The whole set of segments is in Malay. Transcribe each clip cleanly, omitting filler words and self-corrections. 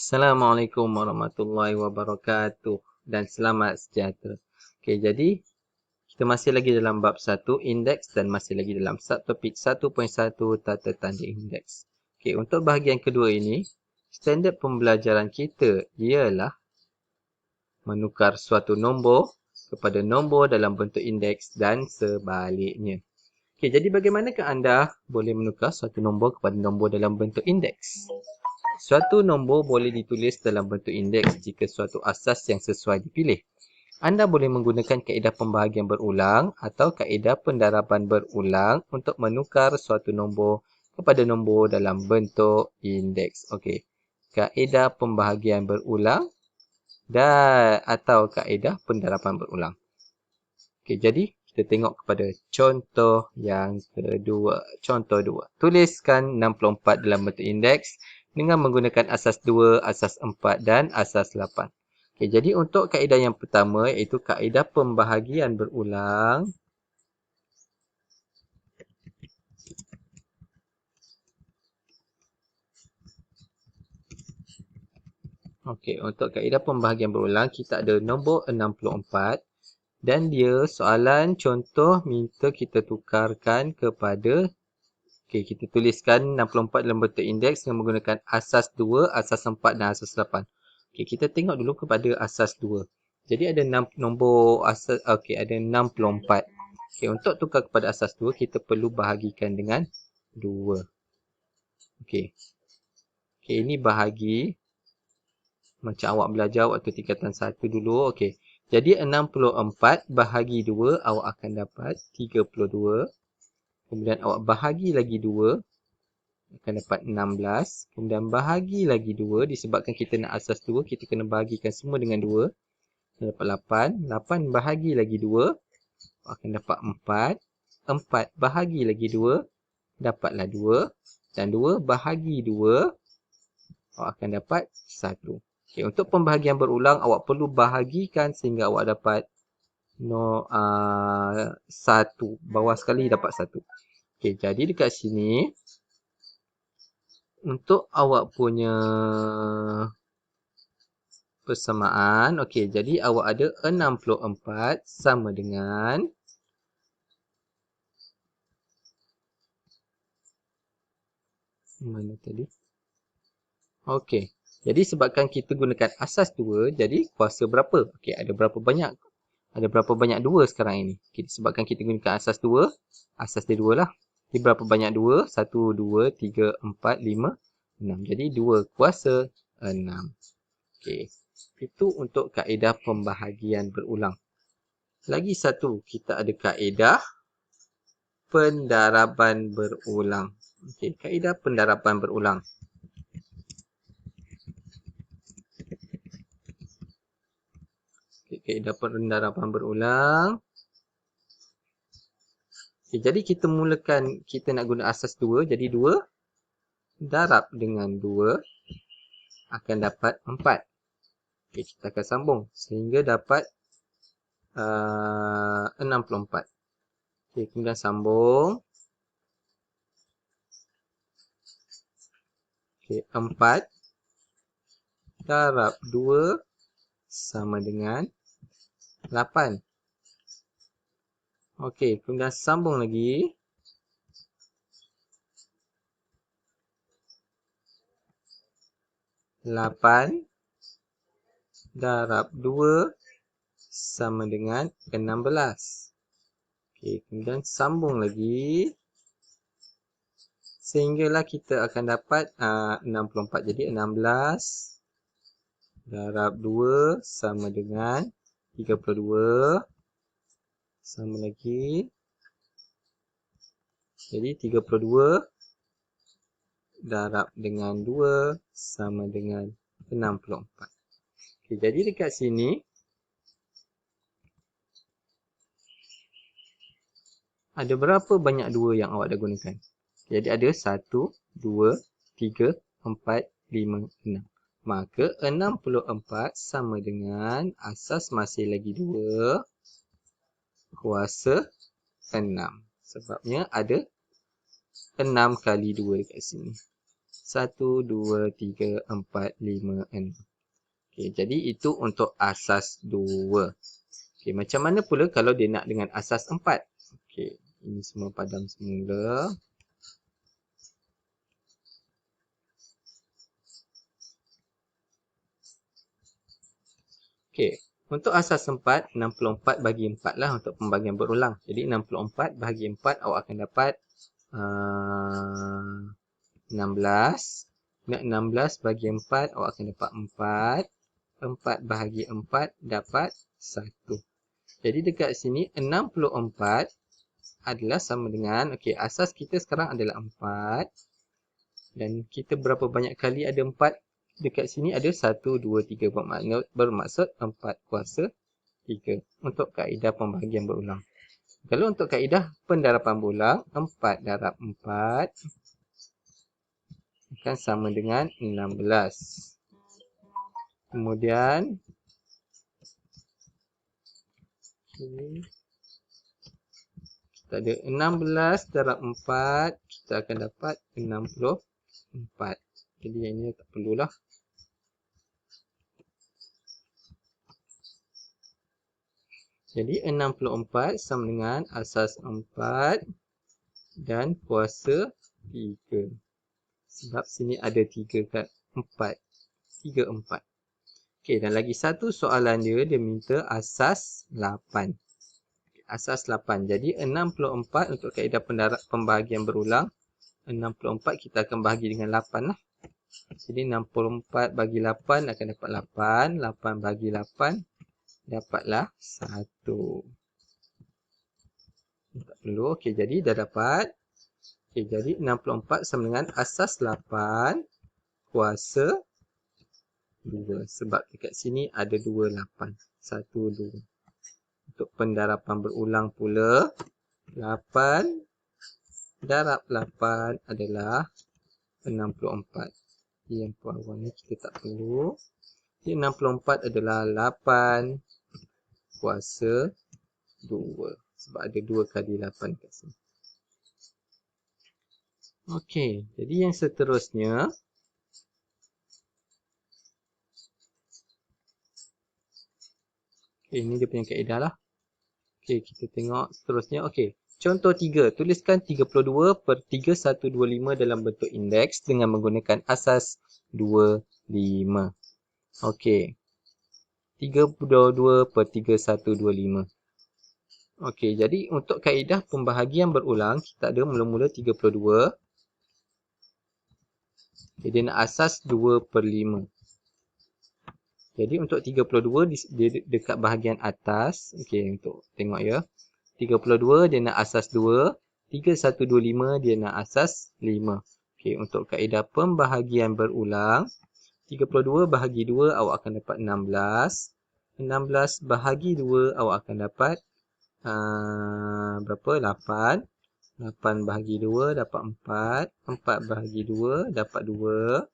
Assalamualaikum warahmatullahi wabarakatuh dan selamat sejahtera. Okey, jadi kita masih lagi dalam bab 1 indeks dan masih lagi dalam subtopik 1.1 tata tanda indeks. Okey, untuk bahagian kedua ini, standard pembelajaran kita ialah menukar suatu nombor kepada nombor dalam bentuk indeks dan sebaliknya. Okey, jadi bagaimanakah anda boleh menukar suatu nombor kepada nombor dalam bentuk indeks? Suatu nombor boleh ditulis dalam bentuk indeks jika suatu asas yang sesuai dipilih. Anda boleh menggunakan kaedah pembahagian berulang atau kaedah pendaraban berulang untuk menukar suatu nombor kepada nombor dalam bentuk indeks. Okey. Kaedah pembahagian berulang dan atau kaedah pendaraban berulang. Okey, jadi kita tengok kepada contoh yang kedua. Contoh 2. Tuliskan 64 dalam bentuk indeks dengan menggunakan asas 2, asas 4 dan asas 8. Okey, jadi untuk kaedah yang pertama iaitu kaedah pembahagian berulang. Okey, untuk kaedah pembahagian berulang kita ada nombor 64 dan dia soalan contoh minta kita tukarkan kepada okey, kita tuliskan 64 dalam bentuk indeks dengan menggunakan asas 2, asas 4 dan asas 8. Okey, kita tengok dulu kepada asas 2. Jadi ada 6 nombor asas, okey, ada 64. Okey, untuk tukar kepada asas 2, kita perlu bahagikan dengan 2. Okey. Okey, ini bahagi macam awak belajar waktu tingkatan 1 dulu. Okey. Jadi 64 bahagi 2, awak akan dapat 32. Kemudian awak bahagi lagi 2, akan dapat 16. Kemudian bahagi lagi 2. Disebabkan kita nak asas 2, kita kena bahagikan semua dengan 2. Kita dapat 8. 8 bahagi lagi 2, akan dapat 4. 4 bahagi lagi 2, dapatlah 2. Dan 2 bahagi 2, awak akan dapat 1. Okay, untuk pembahagian berulang, awak perlu bahagikan sehingga awak dapat 1. Bawah sekali dapat 1. Okay, jadi dekat sini, untuk awak punya persamaan, okey, jadi awak ada 64 sama dengan mana tadi? Okey, jadi sebabkan kita gunakan asas 2, jadi kuasa berapa? Okey, ada berapa banyak? Ada berapa banyak 2 sekarang ini? Okay, disebabkan kita gunakan asas 2, asas dia 2 lah. Jadi berapa banyak 2? 1, 2, 3, 4, 5, 6. Jadi 2 kuasa 6. Okey, itu untuk kaedah pembahagian berulang. Lagi satu, kita ada kaedah pendaraban berulang. Okey, kaedah pendaraban berulang. Kaedah pendaraban berulang. Okay, jadi kita mulakan, kita nak guna asas 2. Jadi 2 darab dengan 2 akan dapat 4. Okay, kita akan sambung sehingga dapat 64. Okay, kemudian sambung. Okay, 4 darab 2 sama dengan 8. Okey, kemudian sambung lagi. Lapan darab 2 sama dengan 16. Okey, kemudian sambung lagi. Sehinggalah kita akan dapat 64. Jadi 16 darab 2 sama dengan 32. Sama lagi. Jadi 32 darab dengan 2 sama dengan 64. Okay, jadi dekat sini ada berapa banyak 2 yang awak dah gunakan? Jadi ada 1, 2, 3, 4, 5, 6. Maka 64 sama dengan asas masih lagi 2 kuasa 6. Sebabnya ada 6 kali 2 dekat sini. 1, 2, 3, 4, 5, 6. Okey, jadi itu untuk asas 2. Okey, macam mana pula kalau dia nak dengan asas 4? Okey, ini semua padam semula. Okey, untuk asas 4, 64 bagi 4 lah untuk pembagian berulang. Jadi 64 bahagi 4 awak akan dapat 16. 16 bagi 4 awak akan dapat 4. 4 bahagi 4 dapat 1. Jadi dekat sini 64 adalah sama dengan, okey, asas kita sekarang adalah 4. Dan kita berapa banyak kali ada 4? Dekat sini ada 1, 2, 3. Bermaksud 4 kuasa 3 untuk kaedah pembahagian berulang. Kalau untuk kaedah pendarapan berulang, 4 darab 4 akan sama dengan 16. Kemudian kita ada 16 darab 4, kita akan dapat 64. Jadi yang ini tak perlulah. Jadi 64 sama dengan asas 4 dan kuasa 3. Sebab sini ada 3 kat 4. 3, 4. Okey, dan lagi satu soalan dia minta asas 8. Asas 8. Jadi 64 untuk kaedah pembahagian berulang. 64 kita akan bahagi dengan 8 lah. Jadi 64 bagi 8 akan dapat 8. 8 bagi 8 dapatlah 1. Tak perlu. Okey, jadi dah dapat. Okey, jadi 64 sama dengan asas 8 kuasa 2. Sebab dekat sini ada 2, 8. 1, 2. Untuk pendarapan berulang pula, 8 darab 8 adalah 64. Yang bawah ni kita tak perlu. Jadi 64 adalah 8 kuasa 2. Sebab ada 2 kali 8 kat sini. Okey, jadi yang seterusnya, okay, ini dia punya kaedah lah. Okey, kita tengok seterusnya. Okey, contoh 3. Tuliskan 32 per 3125 dalam bentuk indeks dengan menggunakan asas 25. Okey, 32 per 3125. Okey, jadi untuk kaedah pembahagian berulang, kita ada mula-mula 32. Okay, dia nak asas 2 per 5. Jadi untuk 32 dia dekat bahagian atas. Okey, untuk tengok ya. 32 dia nak asas 2. 3125 dia nak asas 5. Okey, untuk kaedah pembahagian berulang, 32 bahagi 2 awak akan dapat 16. 16 bahagi 2 awak akan dapat berapa? 8. 8 bahagi 2 dapat 4. 4 bahagi 2 dapat 2.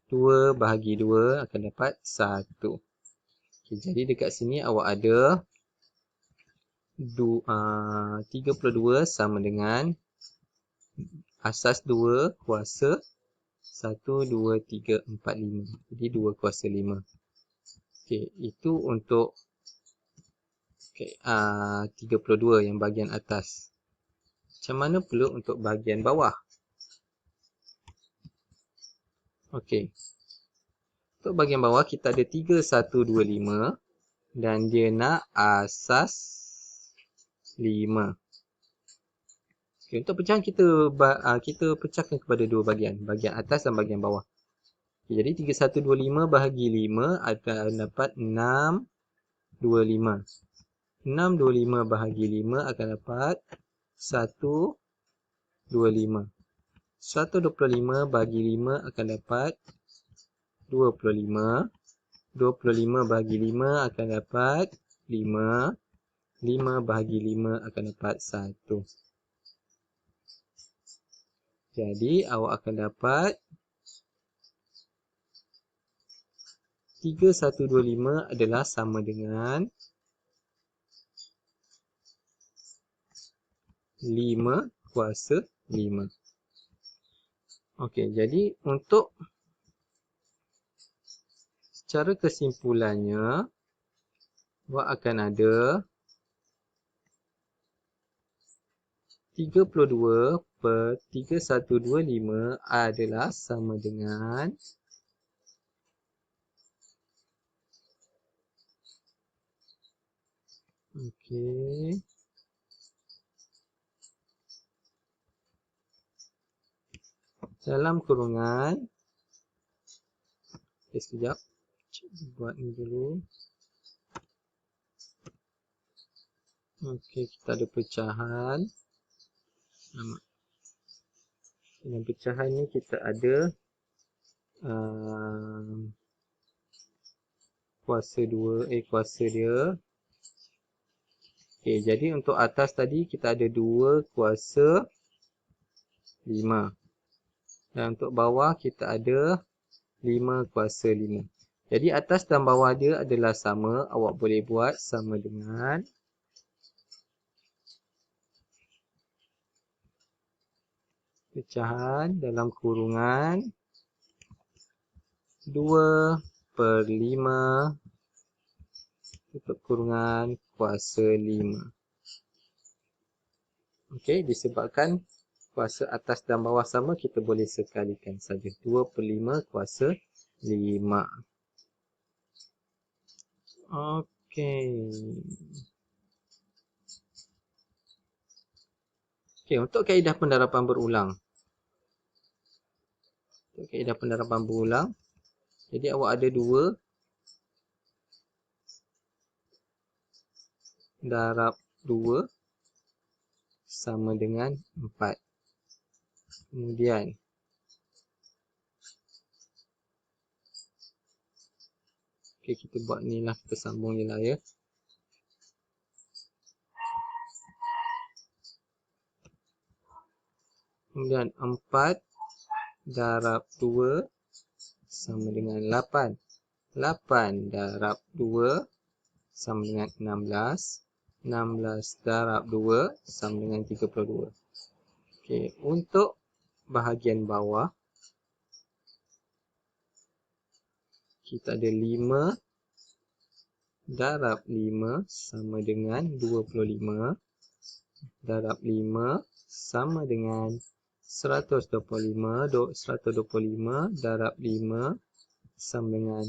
2 bahagi 2 akan dapat 1. Okay, jadi dekat sini awak ada 32 sama dengan asas 2 kuasa 1, 2, 3, 4, 5. Jadi 2 kuasa 5. Okay, itu untuk 32 yang bahagian atas. Macam mana pula untuk bahagian bawah? Okey. Untuk bahagian bawah kita ada 3125 dan dia nak asas 5. Okey, untuk pecahan kita pecahkan kepada dua bahagian, bahagian atas dan bahagian bawah. Okay, jadi 3125 bahagi 5 akan dapat 625. 625 bahagi 5 akan dapat 125. 125 bahagi 5 akan dapat 25. 25 bahagi 5 akan dapat 5. 5 bahagi 5 akan dapat 1. Jadi awak akan dapat 3125 adalah sama dengan 5 kuasa 5. Okey, jadi untuk secara kesimpulannya, awak akan ada 32 per 3125 adalah sama dengan okey. Dalam kurungan. Okey, sekejap. Buat ni dulu. Okey, kita ada pecahan. Dalam pecahan ni kita ada kuasa 2, kuasa dia. Okey, jadi untuk atas tadi kita ada 2 kuasa 5. Dan untuk bawah kita ada 5 kuasa 5. Jadi atas dan bawah dia adalah sama. Awak boleh buat sama dengan pecahan dalam kurungan 2 per 5 tutup kurungan kuasa 5. Okey, disebabkan kuasa atas dan bawah sama, kita boleh sekalikan saja. 2 per 5 kuasa 5. Okey. Okey, untuk kaedah pendarapan berulang. Untuk kaedah pendarapan berulang. Jadi awak ada 2 darab 2 sama dengan 4. Kemudian okey, kita buat ni lah, kita sambung je lah ya. Kemudian 4 darab 2 sama dengan 8. 8 darab 2 sama dengan 16. 16 darab 2 sama dengan 32. Okey, untuk bahagian bawah kita ada 5 darab 5 sama dengan 25. Darab 5 sama dengan 125. 125 darab 5 sama dengan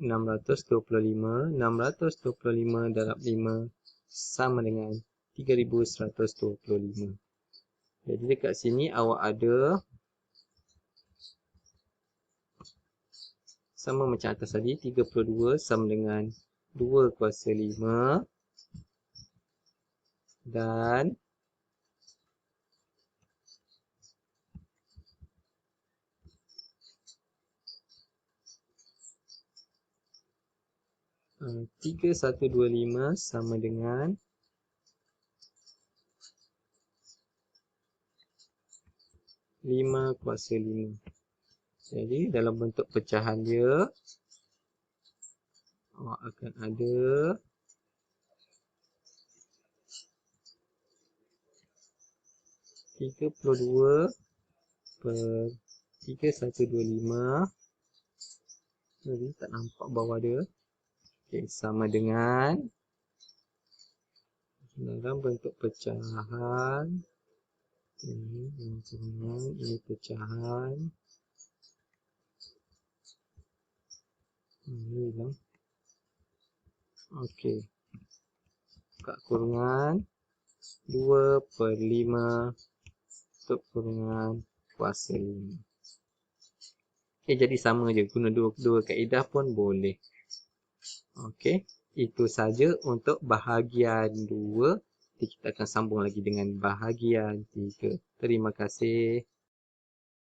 625. 625 darab 5 sama dengan 3125. Jadi dekat sini awak ada sama macam atas tadi, 32 sama dengan 2 kuasa 5 dan uh, 3125 sama dengan 5 kuasa 5. Jadi dalam bentuk pecahan dia, awak akan ada 32 per 3125. Jadi tak nampak bawah dia. Okey, sama dengan dalam bentuk pecahan. Ini pecahan. Ini lah. Okey. Buka kurungan 2 per 5 tutup kurungan kuasa 5. Okey, jadi sama je. Guna dua kaedah pun boleh. Okey. Itu saja untuk bahagian 2. Kita akan sambung lagi dengan bahagian 3. Terima kasih.